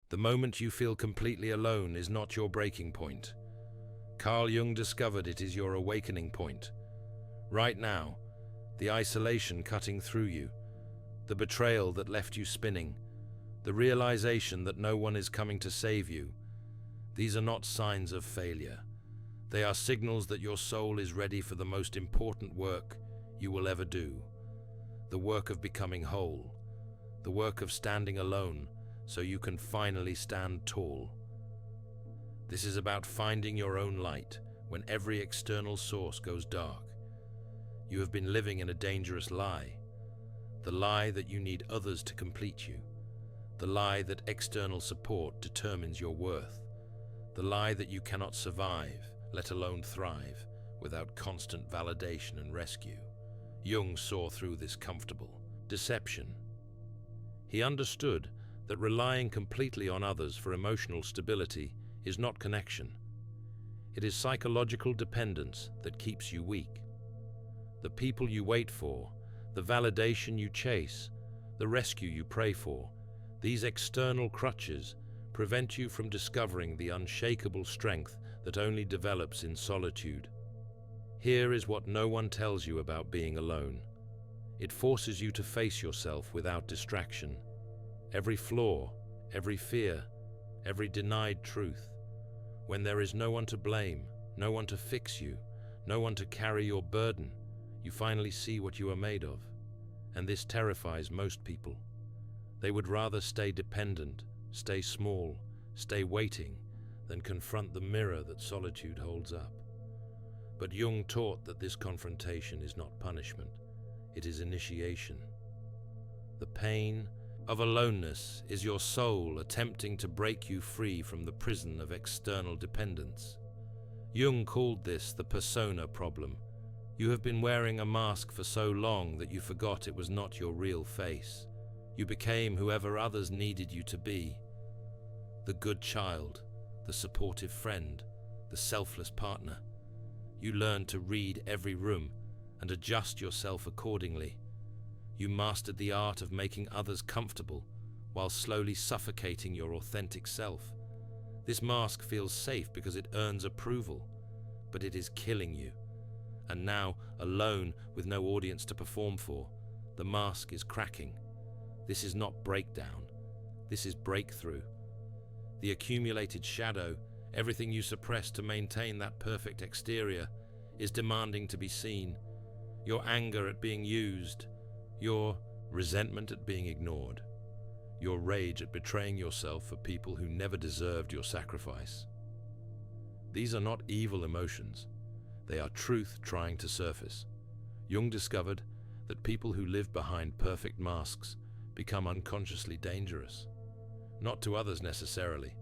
The moment you feel completely alone is not your breaking point. Carl Jung discovered it is your awakening point. Right now, the isolation cutting through you, the betrayal that left you spinning, the realization that no one is coming to save you, these are not signs of failure. They are signals that your soul is ready for the most important work you will ever do. The work of becoming whole. The work of standing alone so you can finally stand tall. This is about finding your own light when every external source goes dark. You have been living in a dangerous lie. The lie that you need others to complete you. The lie that external support determines your worth. The lie that you cannot survive, let alone thrive, without constant validation and rescue. Jung saw through this comfortable deception. He understood that relying completely on others for emotional stability is not connection. It is psychological dependence that keeps you weak. The people you wait for, the validation you chase, the rescue you pray for, these external crutches prevent you from discovering the unshakable strength that only develops in solitude. Here is what no one tells you about being alone. It forces you to face yourself without distraction. Every flaw, every fear, every denied truth. When there is no one to blame, no one to fix you, no one to carry your burden, you finally see what you are made of. And this terrifies most people. They would rather stay dependent, stay small, stay waiting, than confront the mirror that solitude holds up. But Jung taught that this confrontation is not punishment, it is initiation. The pain of aloneness is your soul attempting to break you free from the prison of external dependence. Jung called this the persona problem. You have been wearing a mask for so long that you forgot it was not your real face. You became whoever others needed you to be. The good child, the supportive friend, the selfless partner. You learned to read every room and adjust yourself accordingly. You mastered the art of making others comfortable while slowly suffocating your authentic self. This mask feels safe because it earns approval, but it is killing you. And now, alone with no audience to perform for, the mask is cracking. This is not breakdown. This is breakthrough. The accumulated shadow, everything you suppress to maintain that perfect exterior, is demanding to be seen. Your anger at being used, your resentment at being ignored, your rage at betraying yourself for people who never deserved your sacrifice. These are not evil emotions. They are truth trying to surface. Jung discovered that people who live behind perfect masks become unconsciously dangerous. Not to others necessarily,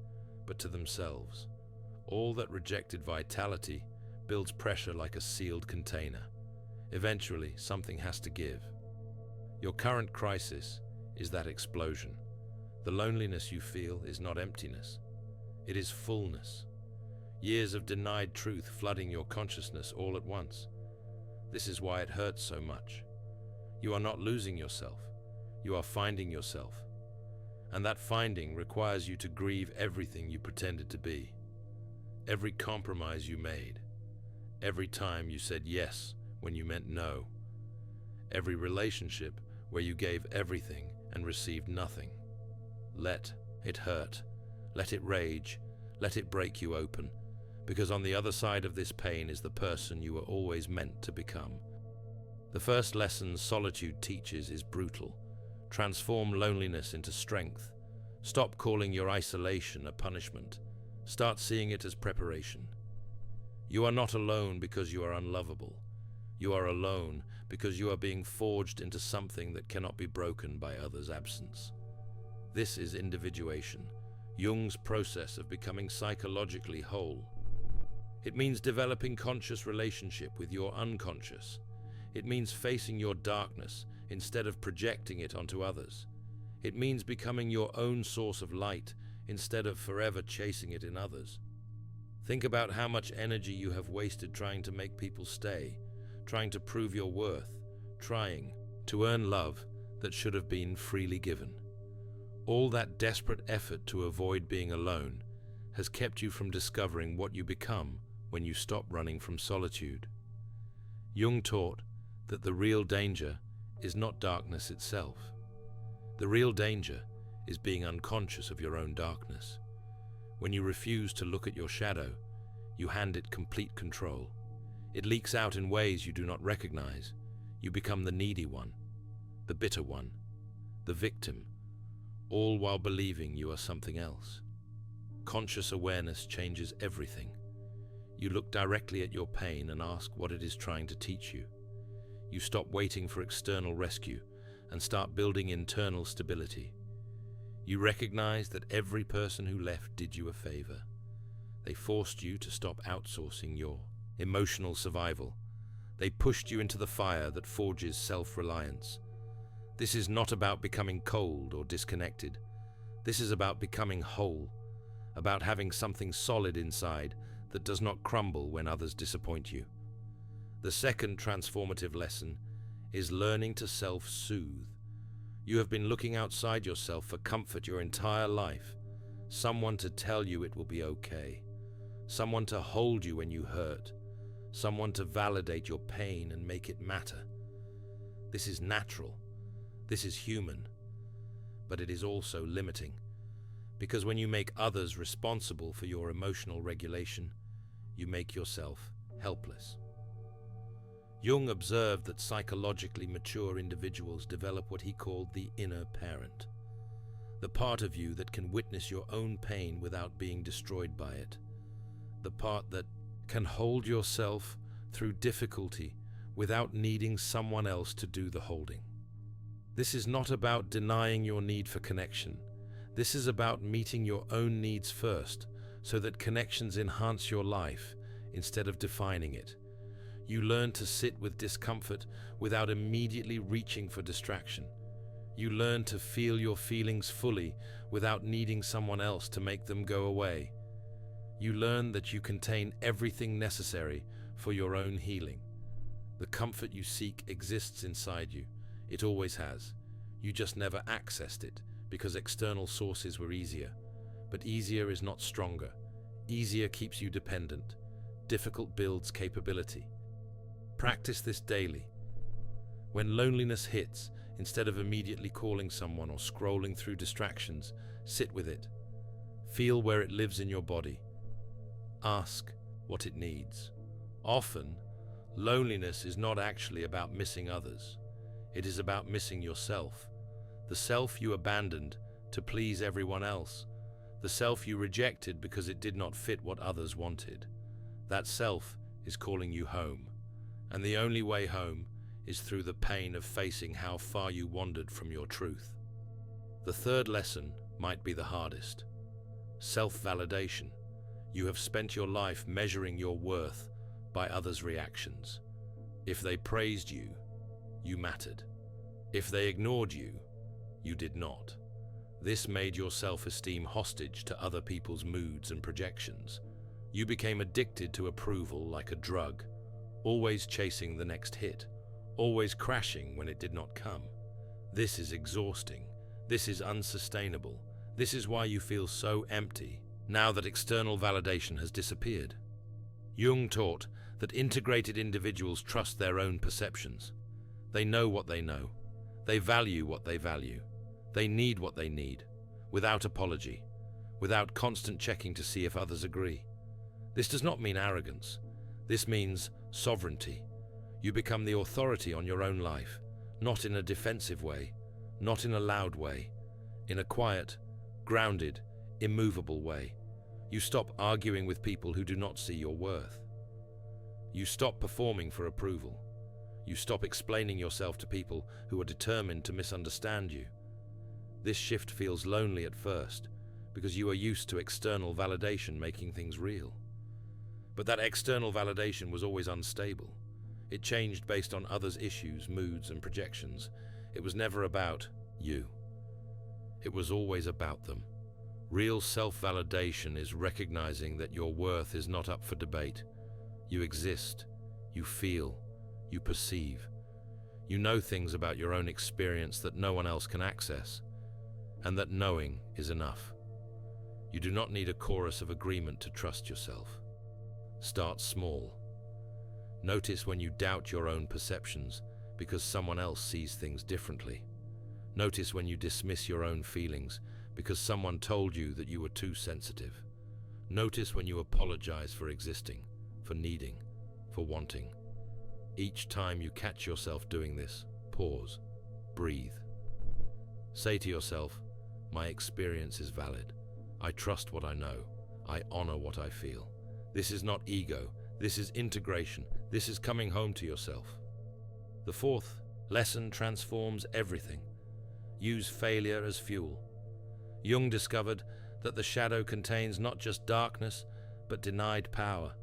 but to themselves. All that rejected vitality builds pressure like a sealed container. Eventually, something has to give. Your current crisis is that explosion. The loneliness you feel is not emptiness. It is fullness. Years of denied truth flooding your consciousness all at once. This is why it hurts so much. You are not losing yourself. You are finding yourself. And that finding requires you to grieve everything you pretended to be. Every compromise you made. Every time you said yes when you meant no. Every relationship where you gave everything and received nothing. Let it hurt. Let it rage. Let it break you open. Because on the other side of this pain is the person you were always meant to become. The first lesson solitude teaches is brutal. Transform loneliness into strength. Stop calling your isolation a punishment. Start seeing it as preparation. You are not alone because you are unlovable. You are alone because you are being forged into something that cannot be broken by others' absence. This is individuation, Jung's process of becoming psychologically whole. It means developing conscious relationship with your unconscious. It means facing your darkness instead of projecting it onto others. It means becoming your own source of light instead of forever chasing it in others. Think about how much energy you have wasted trying to make people stay, trying to prove your worth, trying to earn love that should have been freely given. All that desperate effort to avoid being alone has kept you from discovering what you become when you stop running from solitude. Jung taught that the real danger is not darkness itself. The real danger is being unconscious of your own darkness. When you refuse to look at your shadow, you hand it complete control. It leaks out in ways you do not recognize. You become the needy one, the bitter one, the victim, all while believing you are something else. Conscious awareness changes everything. You look directly at your pain and ask what it is trying to teach you. You stop waiting for external rescue and start building internal stability. You recognize that every person who left did you a favor. They forced you to stop outsourcing your emotional survival. They pushed you into the fire that forges self-reliance. This is not about becoming cold or disconnected. This is about becoming whole, about having something solid inside that does not crumble when others disappoint you. The second transformative lesson is learning to self-soothe. You have been looking outside yourself for comfort your entire life. Someone to tell you it will be okay. Someone to hold you when you hurt. Someone to validate your pain and make it matter. This is natural. This is human. But it is also limiting. Because when you make others responsible for your emotional regulation, you make yourself helpless. Jung observed that psychologically mature individuals develop what he called the inner parent, the part of you that can witness your own pain without being destroyed by it, the part that can hold yourself through difficulty without needing someone else to do the holding. This is not about denying your need for connection. This is about meeting your own needs first, so that connections enhance your life instead of defining it. You learn to sit with discomfort without immediately reaching for distraction. You learn to feel your feelings fully without needing someone else to make them go away. You learn that you contain everything necessary for your own healing. The comfort you seek exists inside you. It always has. You just never accessed it because external sources were easier. But easier is not stronger. Easier keeps you dependent. Difficult builds capability. Practice this daily. When loneliness hits, instead of immediately calling someone or scrolling through distractions, sit with it. Feel where it lives in your body. Ask what it needs. Often, loneliness is not actually about missing others. It is about missing yourself. The self you abandoned to please everyone else. The self you rejected because it did not fit what others wanted. That self is calling you home. And the only way home is through the pain of facing how far you wandered from your truth. The third lesson might be the hardest. Self-validation. You have spent your life measuring your worth by others' reactions. If they praised you, you mattered. If they ignored you, you did not. This made your self-esteem hostage to other people's moods and projections. You became addicted to approval like a drug, always chasing the next hit, always crashing when it did not come. This is exhausting. This is unsustainable. This is why you feel so empty now that external validation has disappeared. Jung taught that integrated individuals trust their own perceptions. They know what they know. They value what they value. They need what they need, without apology, without constant checking to see if others agree. This does not mean arrogance. This means sovereignty. You become the authority on your own life, not in a defensive way, not in a loud way, in a quiet, grounded, immovable way. You stop arguing with people who do not see your worth. You stop performing for approval. You stop explaining yourself to people who are determined to misunderstand you. This shift feels lonely at first because you are used to external validation making things real. But that external validation was always unstable. It changed based on others' issues, moods, and projections. It was never about you. It was always about them. Real self-validation is recognizing that your worth is not up for debate. You exist, you feel, you perceive. You know things about your own experience that no one else can access. and that knowing is enough. You do not need a chorus of agreement to trust yourself. Start small. Notice when you doubt your own perceptions because someone else sees things differently. Notice when you dismiss your own feelings because someone told you that you were too sensitive. Notice when you apologize for existing, for needing, for wanting. Each time you catch yourself doing this, pause, breathe. Say to yourself, my experience is valid. I trust what I know. I honor what I feel. This is not ego. This is integration. This is coming home to yourself. The fourth lesson transforms everything. Use failure as fuel. Jung discovered that the shadow contains not just darkness, but denied power.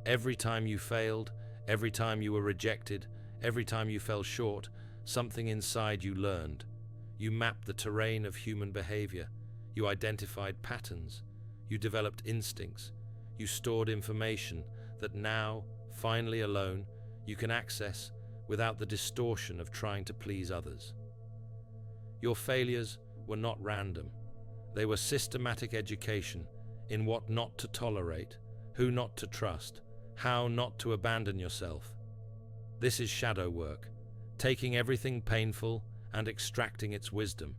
Every time you failed, every time you were rejected, every time you fell short, something inside you learned. You mapped the terrain of human behavior. You identified patterns. You developed instincts. You stored information that now, finally alone, you can access without the distortion of trying to please others. Your failures were not random. They were systematic education in what not to tolerate, who not to trust, how not to abandon yourself. This is shadow work, taking everything painful and extracting its wisdom.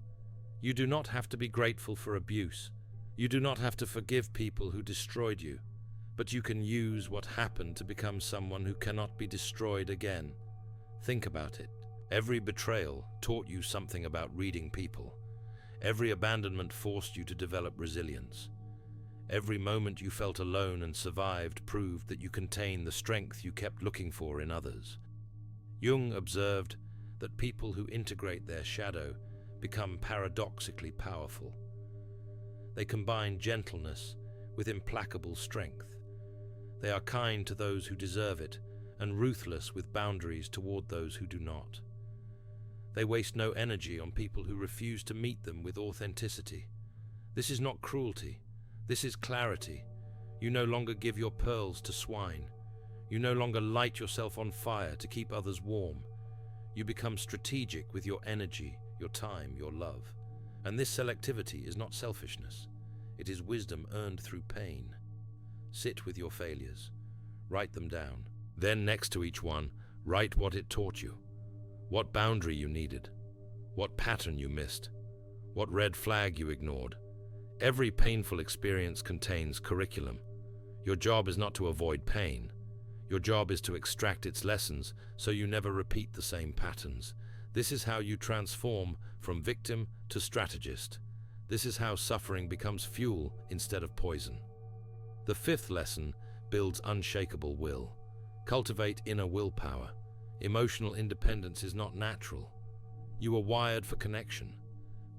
You do not have to be grateful for abuse. You do not have to forgive people who destroyed you, but you can use what happened to become someone who cannot be destroyed again. Think about it. Every betrayal taught you something about reading people. Every abandonment forced you to develop resilience. Every moment you felt alone and survived proved that you contain the strength you kept looking for in others. Jung observed that people who integrate their shadow become paradoxically powerful. They combine gentleness with implacable strength. They are kind to those who deserve it and ruthless with boundaries toward those who do not. They waste no energy on people who refuse to meet them with authenticity. This is not cruelty. This is clarity. You no longer give your pearls to swine. You no longer light yourself on fire to keep others warm. You become strategic with your energy, your time, your love. And this selectivity is not selfishness. It is wisdom earned through pain. Sit with your failures. Write them down. Then next to each one, write what it taught you. What boundary you needed. What pattern you missed. What red flag you ignored. Every painful experience contains curriculum. Your job is not to avoid pain. Your job is to extract its lessons so you never repeat the same patterns. This is how you transform from victim to strategist. This is how suffering becomes fuel instead of poison. The fifth lesson builds unshakable will. Cultivate inner willpower. Emotional independence is not natural. You are wired for connection.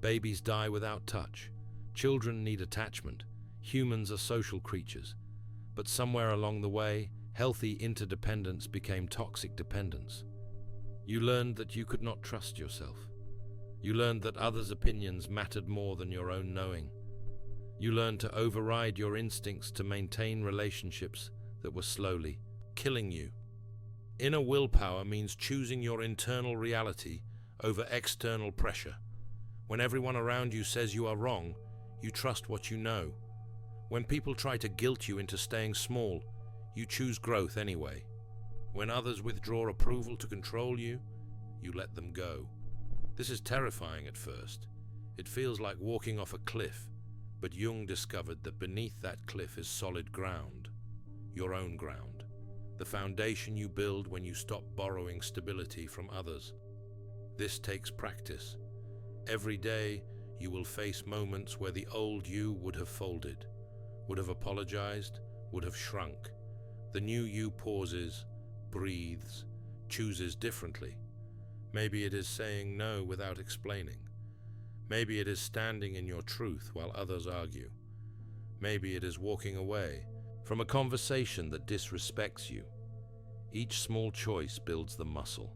Babies die without touch. Children need attachment. Humans are social creatures. But somewhere along the way, healthy interdependence became toxic dependence. You learned that you could not trust yourself. You learned that others' opinions mattered more than your own knowing. You learned to override your instincts to maintain relationships that were slowly killing you. Inner willpower means choosing your internal reality over external pressure. When everyone around you says you are wrong, you trust what you know. When people try to guilt you into staying small, you choose growth anyway. When others withdraw approval to control you, you let them go. This is terrifying at first. It feels like walking off a cliff, but Jung discovered that beneath that cliff is solid ground, your own ground, the foundation you build when you stop borrowing stability from others. This takes practice. Every day, you will face moments where the old you would have folded, would have apologized, would have shrunk. The new you pauses, breathes, chooses differently. Maybe it is saying no without explaining. Maybe it is standing in your truth while others argue. Maybe it is walking away from a conversation that disrespects you. Each small choice builds the muscle.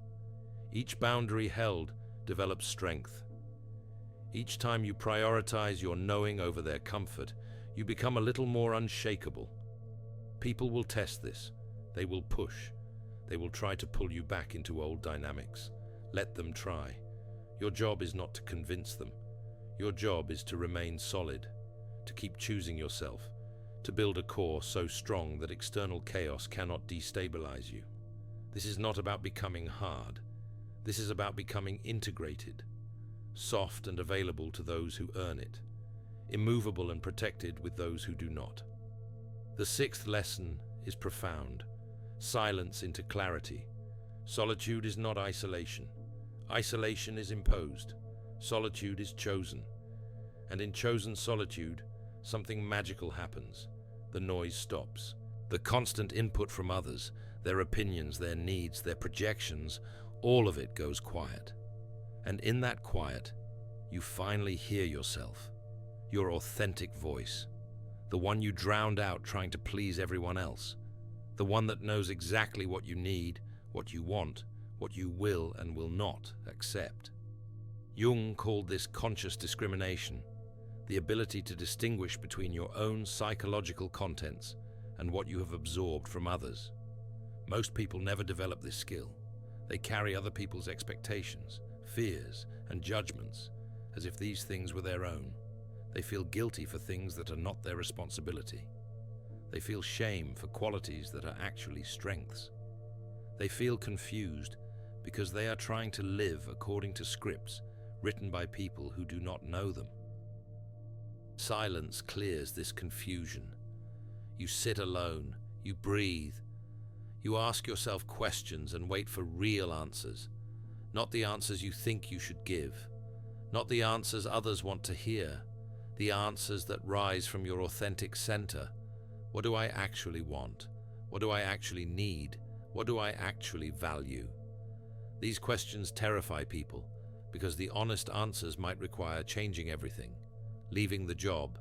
Each boundary held develops strength. Each time you prioritize your knowing over their comfort, you become a little more unshakable. People will test this. They will push. They will try to pull you back into old dynamics. Let them try. Your job is not to convince them. Your job is to remain solid, to keep choosing yourself, to build a core so strong that external chaos cannot destabilize you. This is not about becoming hard. This is about becoming integrated, soft and available to those who earn it, immovable and protected with those who do not. The sixth lesson is profound. Silence into clarity. Solitude is not isolation. Isolation is imposed. Solitude is chosen. And in chosen solitude, something magical happens. The noise stops. The constant input from others, their opinions, their needs, their projections, all of it goes quiet. And in that quiet, you finally hear yourself, your authentic voice, the one you drowned out trying to please everyone else, the one that knows exactly what you need, what you want, what you will and will not accept. Jung called this conscious discrimination, the ability to distinguish between your own psychological contents and what you have absorbed from others. Most people never develop this skill. They carry other people's expectations, fears, and judgments as if these things were their own. They feel guilty for things that are not their responsibility. They feel shame for qualities that are actually strengths. They feel confused because they are trying to live according to scripts written by people who do not know them. Silence clears this confusion. You sit alone, you breathe, you ask yourself questions and wait for real answers, not the answers you think you should give, not the answers others want to hear, the answers that rise from your authentic center. What do I actually want? What do I actually need? What do I actually value? These questions terrify people because the honest answers might require changing everything, leaving the job,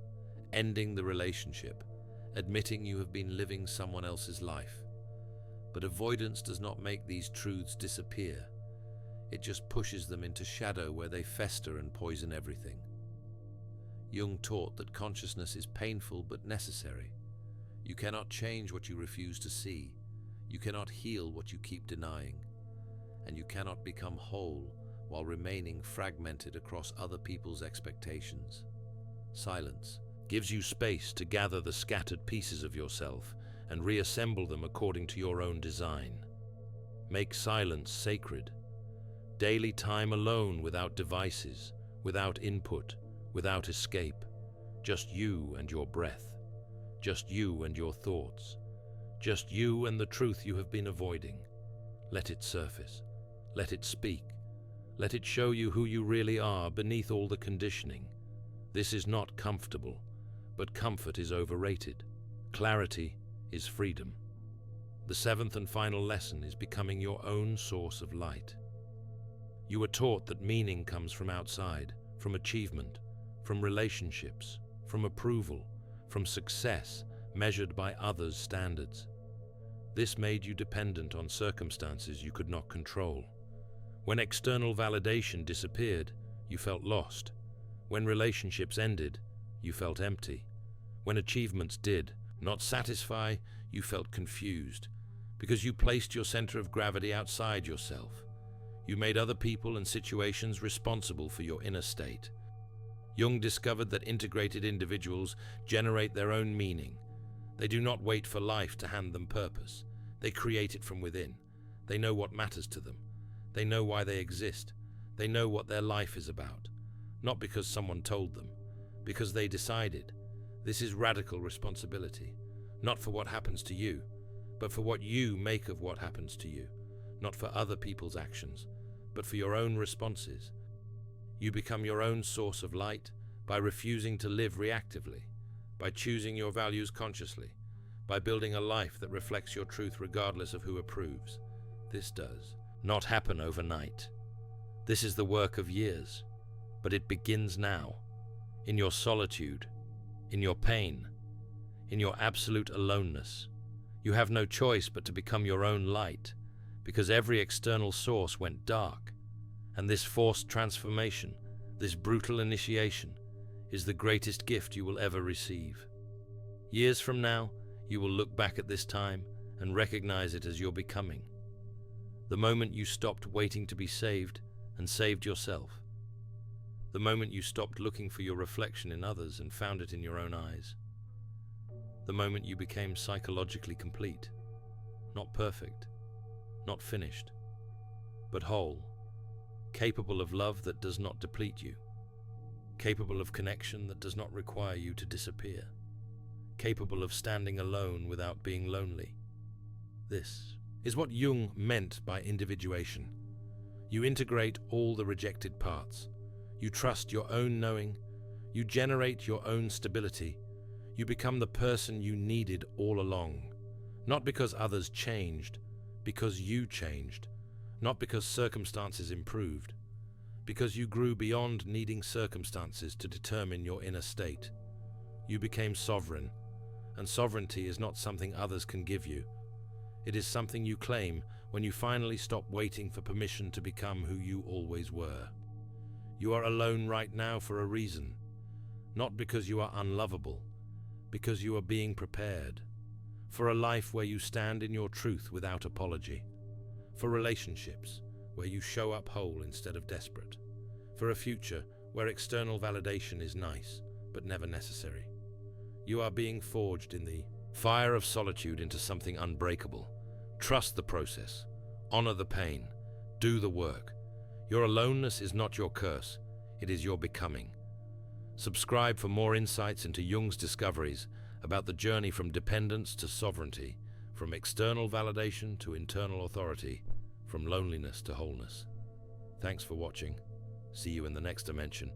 ending the relationship, admitting you have been living someone else's life. But avoidance does not make these truths disappear. It just pushes them into shadow where they fester and poison everything. Jung taught that consciousness is painful but necessary. You cannot change what you refuse to see. You cannot heal what you keep denying. And you cannot become whole while remaining fragmented across other people's expectations. Silence gives you space to gather the scattered pieces of yourself and reassemble them according to your own design. Make silence sacred. Daily time alone without devices, without input, without escape. Just you and your breath. Just you and your thoughts. Just you and the truth you have been avoiding. Let it surface. Let it speak. Let it show you who you really are beneath all the conditioning. This is not comfortable, but comfort is overrated. Clarity is freedom. The seventh and final lesson is becoming your own source of light. You were taught that meaning comes from outside, from achievement, from relationships, from approval, from success measured by others' standards. This made you dependent on circumstances you could not control. When external validation disappeared, you felt lost. When relationships ended, you felt empty. When achievements did not satisfy, you felt confused, because you placed your center of gravity outside yourself. You made other people and situations responsible for your inner state. Jung discovered that integrated individuals generate their own meaning. They do not wait for life to hand them purpose. They create it from within. They know what matters to them. They know why they exist. They know what their life is about. Not because someone told them, because they decided. This is radical responsibility, not for what happens to you, but for what you make of what happens to you, not for other people's actions, but for your own responses. You become your own source of light by refusing to live reactively, by choosing your values consciously, by building a life that reflects your truth regardless of who approves. This does not happen overnight. This is the work of years, but it begins now, in your solitude, in your pain, in your absolute aloneness. You have no choice but to become your own light, because every external source went dark, and this forced transformation, this brutal initiation, is the greatest gift you will ever receive. Years from now, you will look back at this time and recognize it as your becoming. The moment you stopped waiting to be saved and saved yourself. The moment you stopped looking for your reflection in others and found it in your own eyes. The moment you became psychologically complete. Not perfect, not finished, but whole. Capable of love that does not deplete you. Capable of connection that does not require you to disappear. Capable of standing alone without being lonely. This is what Jung meant by individuation. You integrate all the rejected parts. You trust your own knowing. You generate your own stability. You become the person you needed all along. Not because others changed, because you changed. Not because circumstances improved. Because you grew beyond needing circumstances to determine your inner state. You became sovereign, and sovereignty is not something others can give you. It is something you claim when you finally stop waiting for permission to become who you always were. You are alone right now for a reason. Not because you are unlovable, because you are being prepared. For a life where you stand in your truth without apology. For relationships where you show up whole instead of desperate. For a future where external validation is nice, but never necessary. You are being forged in the fire of solitude into something unbreakable. Trust the process. Honor the pain. Do the work. Your aloneness is not your curse. It is your becoming. Subscribe for more insights into Jung's discoveries about the journey from dependence to sovereignty, from external validation to internal authority, from loneliness to wholeness. Thanks for watching. See you in the next dimension.